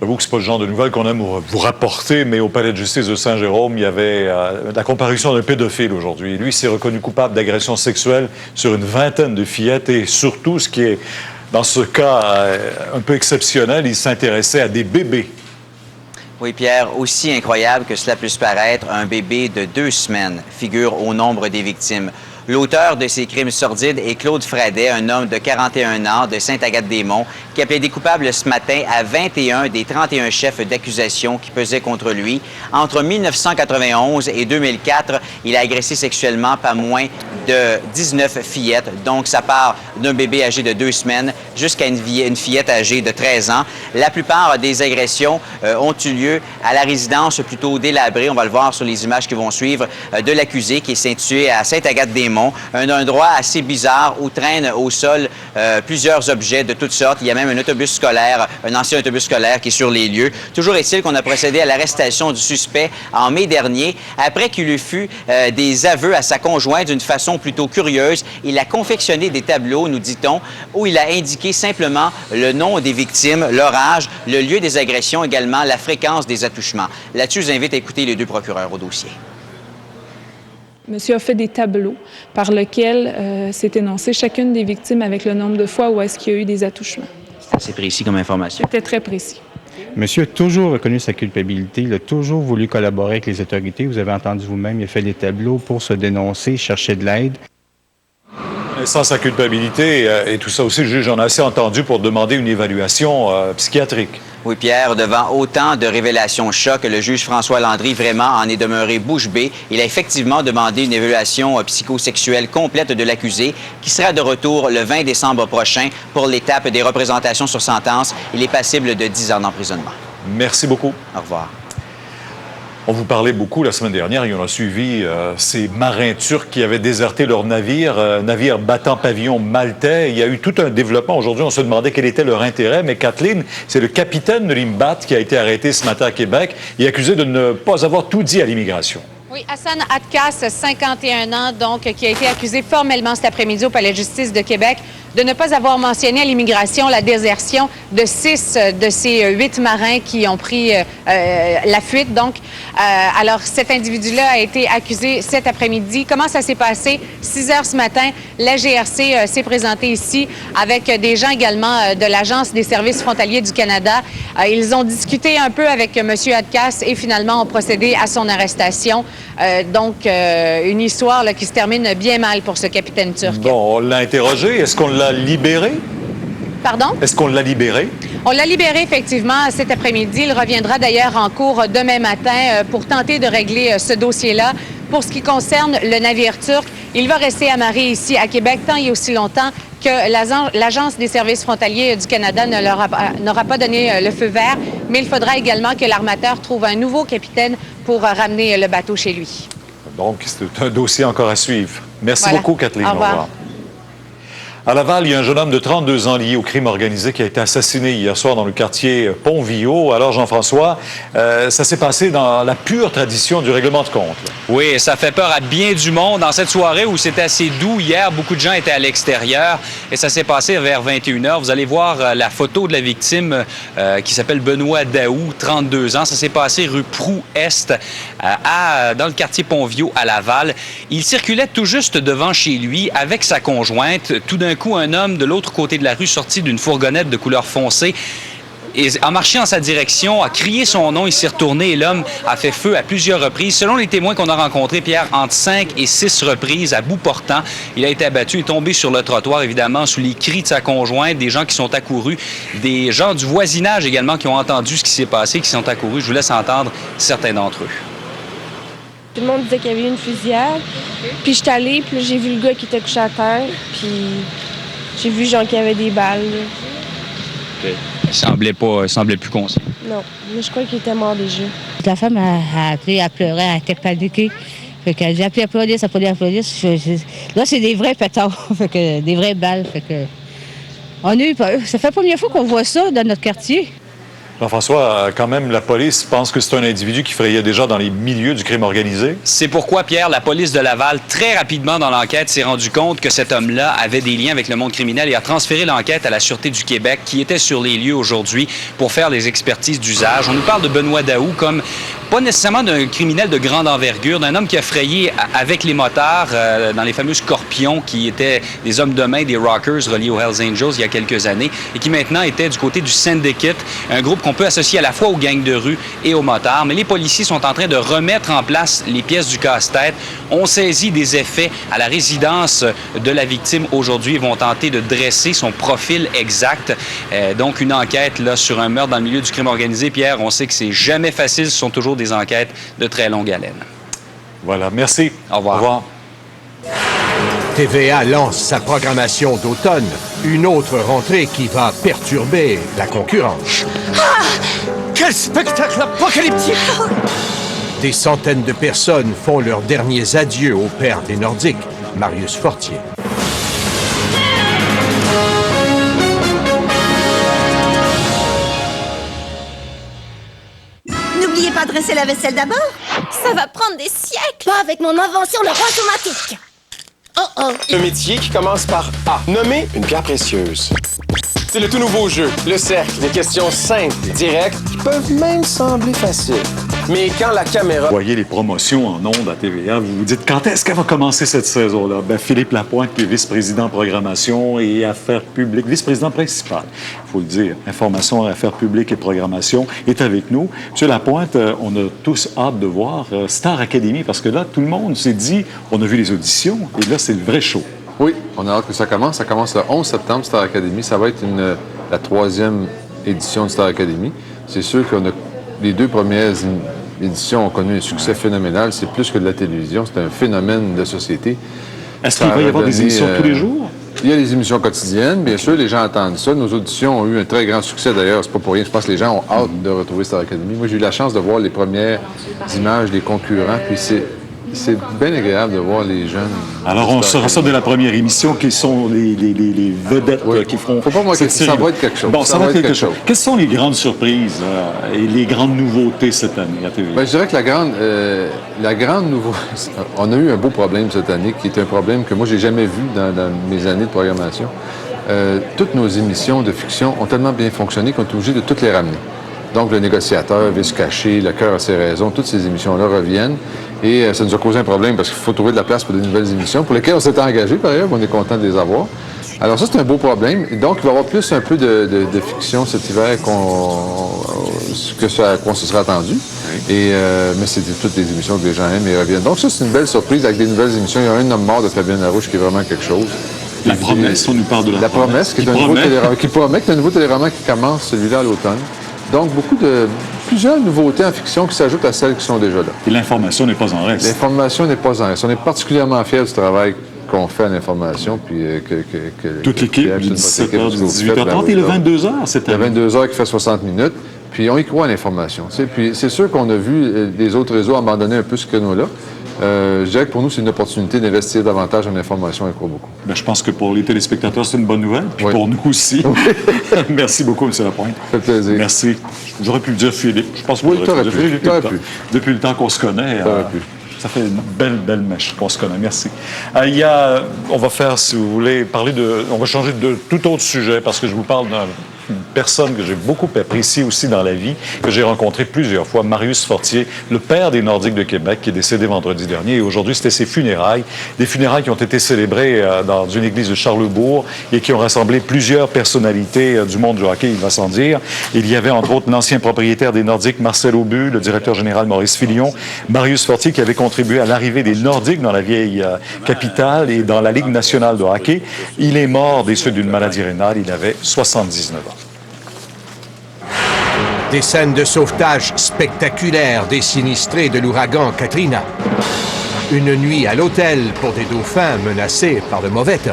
J'avoue que ce n'est pas le genre de nouvelles qu'on aime vous rapporter, mais au palais de justice de Saint-Jérôme, il y avait la comparution d'un pédophile aujourd'hui. Lui s'est reconnu coupable d'agression sexuelle sur une vingtaine de fillettes et surtout, ce qui est, dans ce cas un peu exceptionnel, il s'intéressait à des bébés. Oui, Pierre, aussi incroyable que cela puisse paraître, un bébé de 2 semaines figure au nombre des victimes. L'auteur de ces crimes sordides est Claude Fradet, un homme de 41 ans de Sainte-Agathe-des-Monts, qui a plaidé coupable ce matin à 21 des 31 chefs d'accusation qui pesaient contre lui. Entre 1991 et 2004, il a agressé sexuellement pas moins de 19 fillettes. Donc, ça part d'un bébé âgé de 2 semaines jusqu'à une fillette âgée de 13 ans. La plupart des agressions ont eu lieu à la résidence plutôt délabrée, on va le voir sur les images qui vont suivre, de l'accusé qui est situé à Sainte-Agathe-des-Monts. Un endroit assez bizarre où traînent au sol plusieurs objets de toutes sortes. Il y a même un autobus scolaire, un ancien autobus scolaire qui est sur les lieux. Toujours est-il qu'on a procédé à l'arrestation du suspect en mai dernier. Après qu'il eut fait des aveux à sa conjointe d'une façon plutôt curieuse, il a confectionné des tableaux, nous dit-on, où il a indiqué simplement le nom des victimes, leur âge, le lieu des agressions, également la fréquence des attouchements. Là-dessus, je vous invite à écouter les 2 procureurs au dossier. Monsieur a fait des tableaux par lesquels s'est énoncé chacune des victimes avec le nombre de fois où est-ce qu'il y a eu des attouchements. C'est assez précis comme information. C'était très précis. Monsieur a toujours reconnu sa culpabilité. Il a toujours voulu collaborer avec les autorités. Vous avez entendu vous-même, il a fait des tableaux pour se dénoncer, chercher de l'aide. Sans sa culpabilité et tout ça aussi, le juge en a assez entendu pour demander une évaluation psychiatrique. Oui, Pierre, devant autant de révélations choc, le juge François Landry vraiment en est demeuré bouche bée. Il a effectivement demandé une évaluation psychosexuelle complète de l'accusé qui sera de retour le 20 décembre prochain pour l'étape des représentations sur sentence. Il est passible de 10 ans d'emprisonnement. Merci beaucoup. Au revoir. On vous parlait beaucoup la semaine dernière, et on a suivi ces marins turcs qui avaient déserté leur navire, navire battant pavillon maltais. Il y a eu tout un développement. Aujourd'hui, on se demandait quel était leur intérêt, mais Kathleen, c'est le capitaine de l'Imbat qui a été arrêté ce matin à Québec et accusé de ne pas avoir tout dit à l'immigration. Oui, Hassan Atkas, 51 ans, donc, qui a été accusé formellement cet après-midi au Palais de justice de Québec de ne pas avoir mentionné à l'immigration la désertion de 6 de ces 8 marins qui ont pris la fuite. Donc, alors, cet individu-là a été accusé cet après-midi. Comment ça s'est passé? 6 heures ce matin, la GRC s'est présentée ici avec des gens également de l'Agence des services frontaliers du Canada. Ils ont discuté un peu avec M. Atkas et finalement ont procédé à son arrestation. Donc, une histoire là, qui se termine bien mal pour ce capitaine turc. Bon, on l'a interrogé. Est-ce qu'on l'a libéré? Pardon? Est-ce qu'on l'a libéré? On l'a libéré effectivement cet après-midi. Il reviendra d'ailleurs en cours demain matin pour tenter de régler ce dossier-là. Pour ce qui concerne le navire turc, il va rester amarré ici à Québec tant et aussi longtemps que l'Agence des services frontaliers du Canada n'aura pas donné le feu vert. Mais il faudra également que l'armateur trouve un nouveau capitaine pour ramener le bateau chez lui. Donc, c'est un dossier encore à suivre. Merci beaucoup, Kathleen. Au revoir. À Laval, il y a un jeune homme de 32 ans lié au crime organisé qui a été assassiné hier soir dans le quartier Pont-Viau. Alors, Jean-François, ça s'est passé dans la pure tradition du règlement de compte. Là. Oui, ça fait peur à bien du monde. Dans cette soirée où c'était assez doux hier, beaucoup de gens étaient à l'extérieur et ça s'est passé vers 21h. Vous allez voir la photo de la victime qui s'appelle Benoît Daou, 32 ans. Ça s'est passé rue Proux-Est, dans le quartier Pont-Viau à Laval. Il circulait tout juste devant chez lui avec sa conjointe. Tout d'un coup, un homme de l'autre côté de la rue sorti d'une fourgonnette de couleur foncée et en marchant en sa direction, a crié son nom, il s'est retourné et l'homme a fait feu à plusieurs reprises. Selon les témoins qu'on a rencontrés, Pierre, entre 5 et 6 reprises à bout portant, il a été abattu et tombé sur le trottoir, évidemment, sous les cris de sa conjointe, des gens qui sont accourus, des gens du voisinage également qui ont entendu ce qui s'est passé, qui sont accourus. Je vous laisse entendre certains d'entre eux. Tout le monde disait qu'il y avait eu une fusillade. Puis je suis allée, puis j'ai vu le gars qui était couché à terre, puis j'ai vu genre qu'il y avait des balles. Okay. Il semblait plus conscient. Non, mais je crois qu'il était mort déjà. La femme a appelé, elle pleurait, elle était paniquée. Fait qu'elle a appelé la police. Là, c'est des vrais pétards, fait que, des vraies balles. Fait que, on a eu peur. Ça fait la première fois qu'on voit ça dans notre quartier. Jean-François, quand même, la police pense que c'est un individu qui frayait déjà dans les milieux du crime organisé. C'est pourquoi, Pierre, la police de Laval, très rapidement dans l'enquête, s'est rendu compte que cet homme-là avait des liens avec le monde criminel et a transféré l'enquête à la Sûreté du Québec, qui était sur les lieux aujourd'hui pour faire les expertises d'usage. On nous parle de Benoît Daou comme pas nécessairement d'un criminel de grande envergure, d'un homme qui a frayé avec les motards dans les fameux Scorpions, qui étaient des hommes de main, des rockers reliés aux Hells Angels il y a quelques années, et qui maintenant était du côté du Syndicate, un groupe qu'on peut associer à la fois aux gangs de rue et aux motards. Mais les policiers sont en train de remettre en place les pièces du casse-tête. On saisit des effets à la résidence de la victime aujourd'hui et vont tenter de dresser son profil exact. Donc, une enquête là, sur un meurtre dans le milieu du crime organisé. Pierre, on sait que c'est jamais facile. Ce sont toujours des enquêtes de très longue haleine. Voilà. Merci. Au revoir. Au revoir. TVA lance sa programmation d'automne, une autre rentrée qui va perturber la concurrence. Ah! Quel spectacle apocalyptique! Des centaines de personnes font leurs derniers adieux au père des Nordiques, Marius Fortier. N'oubliez pas de dresser la vaisselle d'abord. Ça va prendre des siècles. Pas avec mon invention, le roi automatique. Un métier qui commence par A. Nommer une pierre précieuse. C'est le tout nouveau jeu, le cercle. Des questions simples, directes, qui peuvent même sembler faciles. Mais quand la caméra... Vous voyez les promotions en ondes à TVA, vous vous dites quand est-ce qu'elle va commencer cette saison-là? Ben, Philippe Lapointe, qui est vice-président programmation et affaires publiques, vice-président principal, il faut le dire, information, affaires publiques et programmation, est avec nous. Monsieur Lapointe, on a tous hâte de voir Star Academy, parce que là, tout le monde s'est dit, on a vu les auditions, et là, c'est le vrai show. Oui, on a hâte que ça commence. Ça commence le 11 septembre, Star Academy. Ça va être la 3e édition de Star Academy. C'est sûr que les 2 premières éditions ont connu un succès phénoménal. C'est plus que de la télévision, c'est un phénomène de société. Est-ce qu'il va y avoir des émissions tous les jours? Il y a des émissions quotidiennes, bien sûr. Les gens attendent ça. Nos auditions ont eu un très grand succès, d'ailleurs. C'est pas pour rien. Je pense que les gens ont hâte de retrouver Star Academy. Moi, j'ai eu la chance de voir les premières images des concurrents, puis c'est bien agréable de voir les jeunes. Alors, on saura ça de la première émission, qui sont les vedettes qui feront cette série. Ça va être quelque chose. Bon, ça va être quelque chose. Quelles sont les grandes surprises et les grandes nouveautés cette année à TVA? Bien, je dirais que la grande nouveauté... On a eu un beau problème cette année, qui est un problème que moi, j'ai jamais vu dans mes années de programmation. Toutes nos émissions de fiction ont tellement bien fonctionné qu'on est obligé de toutes les ramener. Donc, Le Négociateur, Vice caché, Le cœur a ses raisons, toutes ces émissions-là reviennent. Et ça nous a causé un problème parce qu'il faut trouver de la place pour de nouvelles émissions, pour lesquelles on s'était engagé, par ailleurs, on est content de les avoir. Alors ça, c'est un beau problème. Et donc, il va y avoir plus un peu de fiction cet hiver qu'on se serait attendu. Et, mais c'est toutes les émissions que les gens aiment et reviennent. Donc ça, c'est une belle surprise avec des nouvelles émissions. Il y a Un homme mort de Fabienne Larouche qui est vraiment quelque chose. La promesse, on nous parle de la promesse. Qui est un nouveau téléroman, qui promet que c'est un nouveau téléroman qui commence, celui-là, à l'automne. Donc, plusieurs nouveautés en fiction qui s'ajoutent à celles qui sont déjà là. Et l'information n'est pas en reste. L'information n'est pas en reste. On est particulièrement fiers du travail qu'on fait à l'information, puis toute l'équipe, du 17h, du 18h30 et le 22h, cette année. Le 22h qui fait 60 minutes, puis on y croit à l'information. Puis c'est sûr qu'on a vu les autres réseaux abandonner un peu ce créneau-là. Je dirais que pour nous, c'est une opportunité d'investir davantage en information et croit beaucoup. Bien, je pense que pour les téléspectateurs, c'est une bonne nouvelle, puis pour nous aussi. Merci beaucoup, M. Lapointe. Ça fait plaisir. Merci. J'aurais pu le dire Philippe. Je pense que j'aurais pu dire Philippe. Depuis le temps qu'on se connaît. Ça fait une belle mèche qu'on se connaît. Merci. On va faire, si vous voulez, on va changer de tout autre sujet, parce que je vous parle d'une personne que j'ai beaucoup appréciée aussi dans la vie, que j'ai rencontré plusieurs fois, Marius Fortier, le père des Nordiques de Québec, qui est décédé vendredi dernier. Et aujourd'hui, c'était ses funérailles. Des funérailles qui ont été célébrées dans une église de Charlesbourg et qui ont rassemblé plusieurs personnalités du monde du hockey, il va sans dire. Il y avait, entre autres, l'ancien propriétaire des Nordiques, Marcel Aubu, le directeur général Maurice Filion, Marius Fortier, qui avait contribué à l'arrivée des Nordiques dans la vieille capitale et dans la Ligue nationale de hockey. Il est mort des suites d'une maladie rénale. Il avait 79 ans. Des scènes de sauvetage spectaculaires des sinistrés de l'ouragan Katrina. Une nuit à l'hôtel pour des dauphins menacés par le mauvais temps.